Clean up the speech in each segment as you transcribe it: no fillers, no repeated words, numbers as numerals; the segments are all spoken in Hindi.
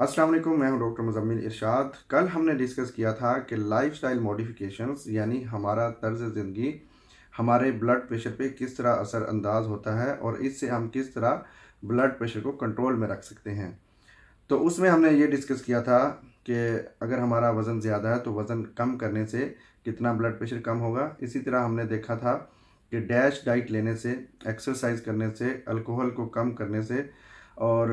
अस्सलाम वालेकुम, मैं हूं डॉक्टर मुज़म्मिल इरशाद। कल हमने डिस्कस किया था कि लाइफस्टाइल मॉडिफिकेशंस यानी हमारा तर्ज ज़िंदगी हमारे ब्लड प्रेशर पे किस तरह असर अंदाज होता है और इससे हम किस तरह ब्लड प्रेशर को कंट्रोल में रख सकते हैं। तो उसमें हमने ये डिस्कस किया था कि अगर हमारा वज़न ज़्यादा है तो वज़न कम करने से कितना ब्लड प्रेशर कम होगा। इसी तरह हमने देखा था कि डैश डाइट लेने से, एक्सरसाइज करने से, अल्कोहल को कम करने से और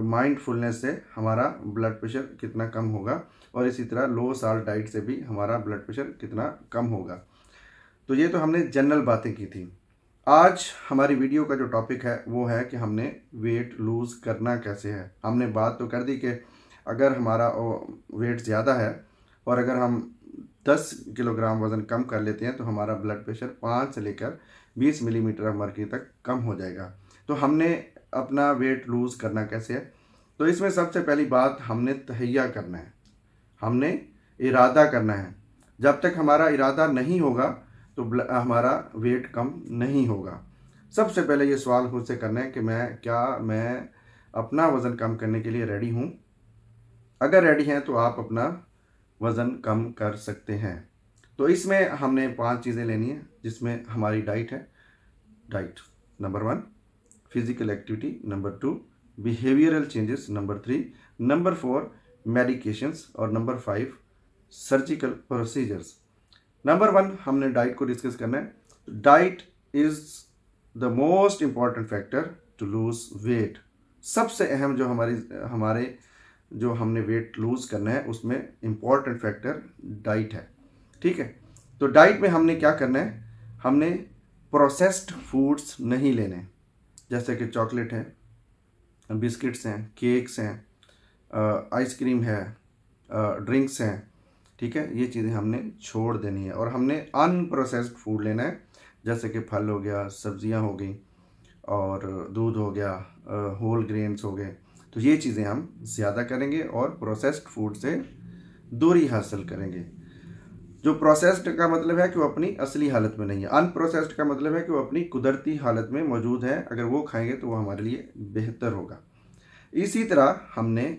माइंडफुलनेस से हमारा ब्लड प्रेशर कितना कम होगा, और इसी तरह लो साल्ट डाइट से भी हमारा ब्लड प्रेशर कितना कम होगा। तो ये तो हमने जनरल बातें की थी। आज हमारी वीडियो का जो टॉपिक है वो है कि हमने वेट लूज़ करना कैसे है। हमने बात तो कर दी कि अगर हमारा वेट ज़्यादा है और अगर हम 10 किलोग्राम वज़न कम कर लेते हैं तो हमारा ब्लड प्रेशर 5 से लेकर 20 मिलीमीटर ऑफ मर्क्यूरी तक कम हो जाएगा। तो हमने अपना वेट लूज़ करना कैसे है, तो इसमें सबसे पहली बात हमने तहैया करना है, हमने इरादा करना है। जब तक हमारा इरादा नहीं होगा तो हमारा वेट कम नहीं होगा। सबसे पहले ये सवाल खुद से करना है कि मैं अपना वज़न कम करने के लिए रेडी हूँ। अगर रेडी हैं तो आप अपना वज़न कम कर सकते हैं। तो इसमें हमने 5 चीज़ें लेनी है, जिसमें हमारी डाइट है। Diet number 1, physical activity number 2, behavioural changes number 3, number 4 medications और नंबर 5 सर्जिकल प्रोसीजर्स। नंबर 1 हमने डाइट को डिस्कस करना है। Diet is the most important factor to lose weight. सबसे अहम जो हमारे जो हमने वेट लूज़ करना है उसमें इम्पॉर्टेंट फैक्टर डाइट है। ठीक है, तो डाइट में हमने क्या करना है, हमने प्रोसेस्ड फूड्स नहीं लेने, जैसे कि चॉकलेट है, बिस्किट्स हैं, केक्स हैं, आइसक्रीम है, ड्रिंक्स हैं। ठीक है, ये चीज़ें हमने छोड़ देनी है और हमने अनप्रोसेस्ड फूड लेना है, जैसे कि फल हो गया, सब्जियां हो गई और दूध हो गया, होल ग्रेन्स हो गए। तो ये चीज़ें हम ज़्यादा करेंगे और प्रोसेस्ड फूड से दूरी हासिल करेंगे। जो प्रोसेस्ड का मतलब है कि वो अपनी असली हालत में नहीं है, अनप्रोसेस्ड का मतलब है कि वो अपनी कुदरती हालत में मौजूद है। अगर वो खाएंगे तो वो हमारे लिए बेहतर होगा। इसी तरह हमने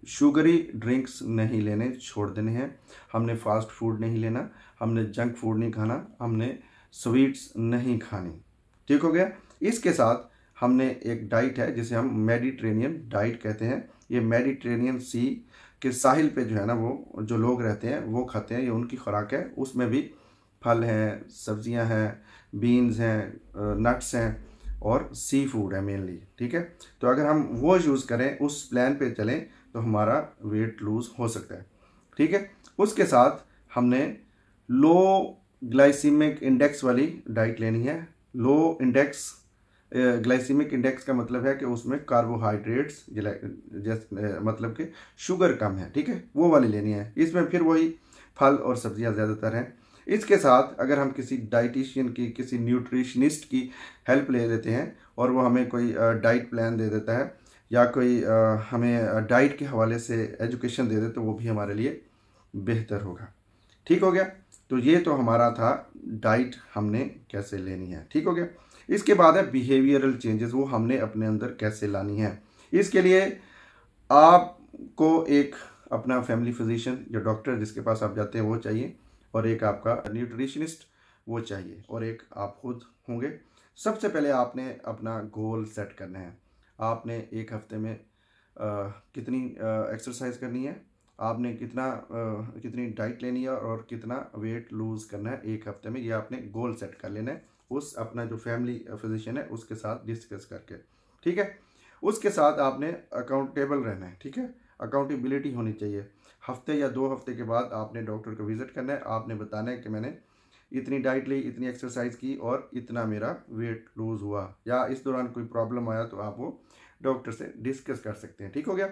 शुगरी ड्रिंक्स नहीं लेने, छोड़ देने हैं। हमने फास्ट फूड नहीं लेना, हमने जंक फूड नहीं खाना, हमने स्वीट्स नहीं खानी। ठीक हो गया। इसके साथ हमने एक डाइट है जिसे हम मेडिटेरेनियन डाइट कहते हैं। ये मेडिटेरेनियन सी के साहिल पे जो है ना, वो जो लोग रहते हैं वो खाते हैं, ये उनकी खुराक है। उसमें भी फल हैं, सब्जियां हैं, बीन्स हैं, नट्स हैं और सी फूड है मेनली। ठीक है, तो अगर हम वो यूज़ करें, उस प्लान पे चलें तो हमारा वेट लूज़ हो सकता है। ठीक है, उसके साथ हमने लो ग्लाइसीमिक इंडेक्स वाली डाइट लेनी है। लो इंडेक्स, ग्लाइसीमिक इंडेक्स का मतलब है कि उसमें कार्बोहाइड्रेट्स मतलब कि शुगर कम है। ठीक है, वो वाली लेनी है। इसमें फिर वही फल और सब्जियां ज़्यादातर हैं। इसके साथ अगर हम किसी डाइटिशियन की, किसी न्यूट्रिशनिस्ट की हेल्प ले लेते हैं और वो हमें कोई डाइट प्लान दे देता है या कोई हमें डाइट के हवाले से एजुकेशन दे दे, तो वो भी हमारे लिए बेहतर होगा। ठीक हो गया। तो ये तो हमारा था डाइट हमने कैसे लेनी है। ठीक हो गया। इसके बाद है बिहेवियरल चेंजेस, वो हमने अपने अंदर कैसे लानी है। इसके लिए आपको एक अपना फैमिली फिजिशियन, जो डॉक्टर जिसके पास आप जाते हैं वो चाहिए, और एक आपका न्यूट्रिशनिस्ट वो चाहिए, और एक आप खुद होंगे। सबसे पहले आपने अपना गोल सेट करना है। आपने एक हफ्ते में कितनी एक्सरसाइज करनी है, आपने कितनी डाइट लेनी है और कितना वेट लूज़ करना है एक हफ्ते में, ये आपने गोल सेट कर लेना है उस अपना जो फैमिली फिजिशियन है उसके साथ डिस्कस करके। ठीक है, उसके साथ आपने अकाउंटेबल रहना है। ठीक है, अकाउंटेबिलिटी होनी चाहिए। हफ्ते या 2 हफ्ते के बाद आपने डॉक्टर को विज़िट करना है। आपने बताना है कि मैंने इतनी डाइट ली, इतनी एक्सरसाइज की और इतना मेरा वेट लूज़ हुआ, या इस दौरान कोई प्रॉब्लम आया तो आप वो डॉक्टर से डिस्कस कर सकते हैं। ठीक हो गया।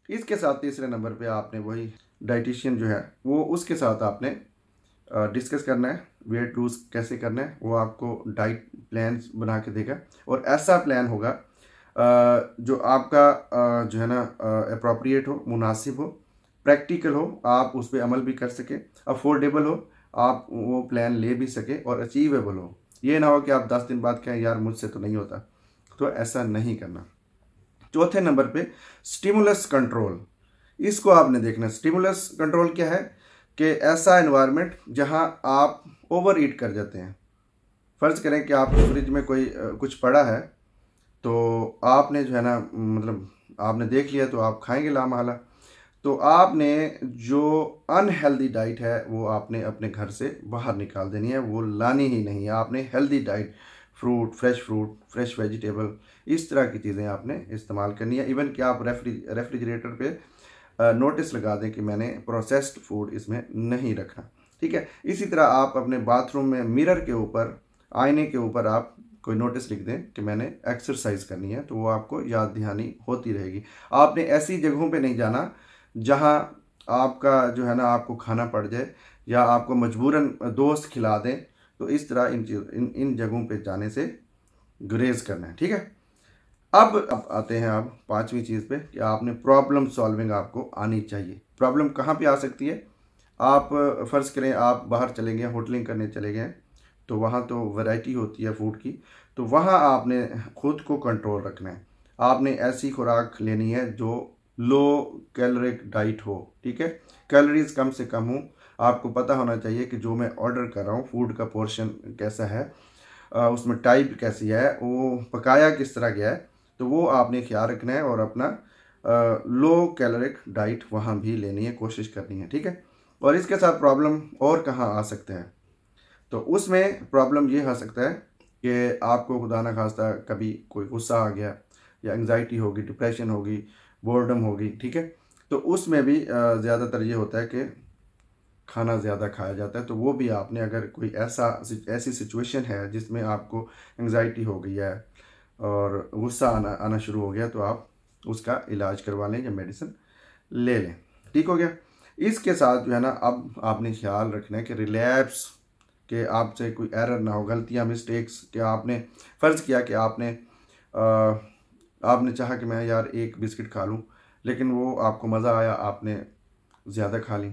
इसके साथ तीसरे नंबर पे आपने वही डाइटिशियन जो है वो, उसके साथ आपने डिस्कस करना है वेट लूज़ कैसे करना है। वो आपको डाइट प्लान्स बना के देगा, और ऐसा प्लान होगा जो आपका जो है ना अप्रोप्रिएट हो, मुनासिब हो, प्रैक्टिकल हो, आप उस पर अमल भी कर सके, अफोर्डेबल हो, आप वो प्लान ले भी सके और अचीवेबल हो। ये ना हो कि आप 10 दिन बाद कहें यार मुझसे तो नहीं होता। तो ऐसा नहीं करना। चौथे नंबर पे स्टिमुलस कंट्रोल। इसको आपने देखना। स्टिमुलस कंट्रोल क्या है कि ऐसा एनवायरनमेंट जहां आप ओवर ईट कर जाते हैं। फ़र्ज़ करें कि आपके फ्रिज में कोई कुछ पड़ा है, तो आपने जो है ना मतलब आपने देख लिया तो आप खाएंगे लामहला। तो आपने जो अनहेल्दी डाइट है वो आपने अपने घर से बाहर निकाल देनी है, वो लानी ही नहीं है। आपने healthy diet, fruit, fresh vegetable, इस तरह की चीज़ें आपने इस्तेमाल करनी है। इवन कि आप रेफ्रिजरेटर पे नोटिस लगा दें कि मैंने प्रोसेस्ड फूड इसमें नहीं रखा, ठीक है। इसी तरह आप अपने बाथरूम में मिरर के ऊपर, आईने के ऊपर आप कोई नोटिस लिख दें कि मैंने एक्सरसाइज करनी है, तो वो आपको याद दहानी होती रहेगी। आपने ऐसी जगहों पे नहीं जाना जहां आपका जो है ना आपको खाना पड़ जाए या आपको मजबूरन दोस्त खिला दें। तो इस तरह इन जगहों पे जाने से गुरेज करना है, ठीक है। अब आते हैं आप पांचवी चीज़ पे कि आपने प्रॉब्लम सॉल्विंग आपको आनी चाहिए। प्रॉब्लम कहाँ पे आ सकती है? आप फ़र्ज़ करें आप बाहर चले गए, होटलिंग करने चले गए, तो वहाँ तो वैरायटी होती है फूड की, तो वहाँ आपने खुद को कंट्रोल रखना है। आपने ऐसी खुराक लेनी है जो लो कैलोरिक डाइट हो, ठीक है। कैलोरीज कम से कम हो। आपको पता होना चाहिए कि जो मैं ऑर्डर कर रहा हूँ फूड का पोर्शन कैसा है, उसमें टाइप कैसी है, वो पकाया किस तरह गया है, तो वो आपने ख्याल रखना है और अपना लो कैलोरिक डाइट वहाँ भी लेनी है, कोशिश करनी है, ठीक है। और इसके साथ प्रॉब्लम और कहाँ आ सकते हैं? तो उसमें प्रॉब्लम ये आ सकता है कि आपको खुदा न खास्ता कभी कोई गुस्सा आ गया या एंग्जाइटी होगी, डिप्रेशन होगी, बोर्डम होगी, ठीक है। तो उसमें भी ज़्यादातर ये होता है कि खाना ज़्यादा खाया जाता है। तो वो भी आपने, अगर कोई ऐसी सिचुएशन है जिसमें आपको एंग्जाइटी हो गई है और गुस्सा आना शुरू हो गया, तो आप उसका इलाज करवा लें या मेडिसिन ले लें, ठीक हो गया। इसके साथ जो है ना अब आपने ख्याल रखना है कि रिलैप्स कि आपसे कोई एरर ना हो, गलतियाँ, मिस्टेक्स, कि आपने फ़र्ज़ किया कि आपने चाहा कि मैं यार एक बिस्किट खा लूँ, लेकिन वो आपको मज़ा आया, आपने ज़्यादा खा ली,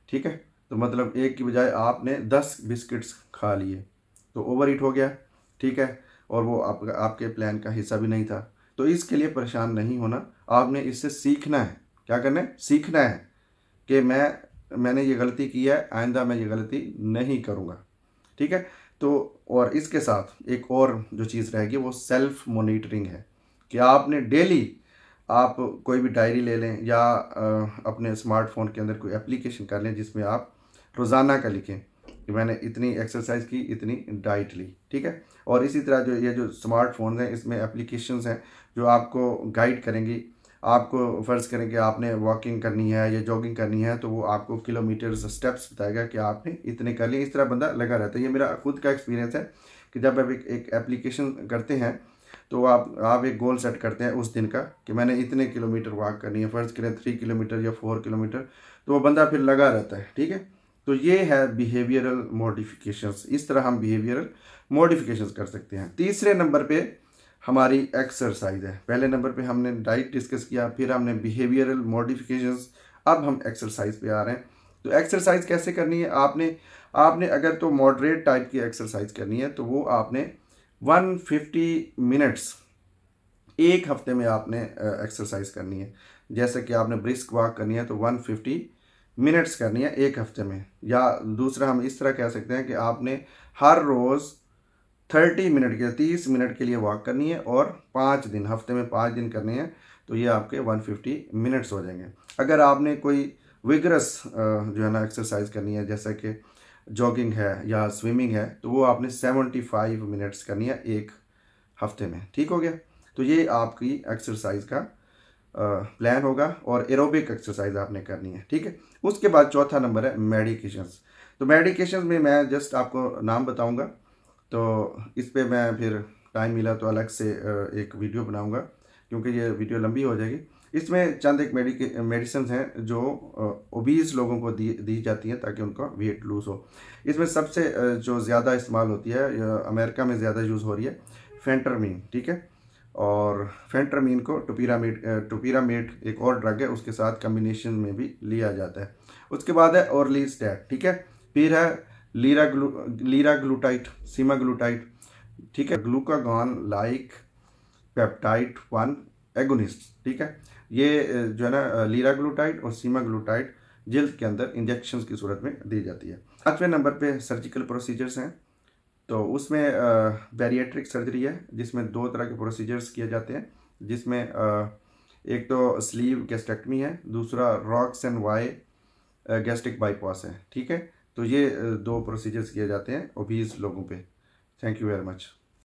ठीक है। तो मतलब एक की बजाय आपने 10 बिस्किट्स खा लिए, तो ओवर ईट हो गया, ठीक है। और वो आपके प्लान का हिस्सा भी नहीं था। तो इसके लिए परेशान नहीं होना, आपने इससे सीखना है। क्या करना है? सीखना है कि मैंने ये गलती की है, आइंदा मैं ये गलती नहीं करूँगा, ठीक है। तो और इसके साथ एक और जो चीज़ रहेगी वो सेल्फ मॉनिटरिंग है कि आपने डेली आप कोई भी डायरी ले लें या अपने स्मार्टफोन के अंदर कोई एप्लीकेशन कर लें जिसमें आप रोज़ाना का लिखें कि मैंने इतनी एक्सरसाइज की, इतनी डाइट ली, ठीक है। और इसी तरह जो स्मार्टफोन हैं इसमें एप्लीकेशंस हैं जो आपको गाइड करेंगी। आपको फ़र्ज़ करें कि आपने वॉकिंग करनी है या जॉगिंग करनी है, तो वो आपको किलोमीटर्स, स्टेप्स बताएगा कि आपने इतने कर लिए। इस तरह बंदा लगा रहता है। ये मेरा खुद का एक्सपीरियंस है कि जब आप एक एप्लीकेशन करते हैं तो आप एक गोल सेट करते हैं उस दिन का कि मैंने इतने किलोमीटर वॉक करनी है, फ़र्ज़ करें 3 किलोमीटर या 4 किलोमीटर, तो वो बंदा फिर लगा रहता है, ठीक है। तो ये है बिहेवियरल मॉडिफिकेशंस। इस तरह हम बिहेवियरल मॉडिफिकेशंस कर सकते हैं। तीसरे नंबर पे हमारी एक्सरसाइज है। पहले नंबर पे हमने डाइट डिस्कस किया, फिर हमने बिहेवियरल मॉडिफिकेशंस, अब हम एक्सरसाइज पे आ रहे हैं। तो एक्सरसाइज कैसे करनी है? आपने अगर तो मॉडरेट टाइप की एक्सरसाइज करनी है तो वो आपने 150 मिनट्स एक हफ्ते में आपने एक्सरसाइज करनी है। जैसे कि आपने ब्रिस्क वॉक करनी है तो 150 मिनट्स करनी है एक हफ्ते में। या दूसरा हम इस तरह कह सकते हैं कि आपने हर रोज़ 30 मिनट के लिए वॉक करनी है और 5 दिन, हफ्ते में 5 दिन करने हैं, तो ये आपके 150 मिनट्स हो जाएंगे। अगर आपने कोई विगरस जो है ना एक्सरसाइज करनी है, जैसे कि जॉगिंग है या स्विमिंग है, तो वो आपने 75 मिनट्स करनी है एक हफ्ते में, ठीक हो गया। तो ये आपकी एक्सरसाइज का प्लान होगा और एरोबिक एक्सरसाइज आपने करनी है, ठीक है। उसके बाद चौथा नंबर है मेडिकेशंस। तो मेडिकेशंस में मैं जस्ट आपको नाम बताऊंगा, तो इस पे मैं फिर टाइम मिला तो अलग से एक वीडियो बनाऊंगा क्योंकि ये वीडियो लंबी हो जाएगी। इसमें चंद एक मेडिसिन हैं जो ओबीज लोगों को दी जाती हैं ताकि उनका वेट लूज हो। इसमें सबसे जो ज़्यादा इस्तेमाल होती है, अमेरिका में ज़्यादा यूज़ हो रही है, फेंटरमीन, ठीक है। और फेंटरमीन को टोपिरामेट एक और ड्रग है, उसके साथ कम्बिनेशन में भी लिया जाता है। उसके बाद है ओरलीस्टैट, ठीक है। फिर है लीराग्लूटाइड, सीमाग्लूटाइड, ठीक है। ग्लूकागॉन लाइक पेप्टाइड 1 एगोनिस्ट, ठीक है। ये जो है ना लीराग्लूटाइड और सीमाग्लूटाइड जल्द के अंदर इंजेक्शन की सूरत में दी जाती है। 5वें नंबर पे सर्जिकल प्रोसीजर्स हैं। तो उसमें बैरिएट्रिक सर्जरी है, जिसमें 2 तरह के प्रोसीजर्स किए जाते हैं, जिसमें एक तो स्लीव गैस्ट्रेक्टमी है, दूसरा roux en Y gastric bypass है। ठीक है, तो ये 2 प्रोसीजर्स किए जाते हैं ओबीज लोगों पे। Thank you very much.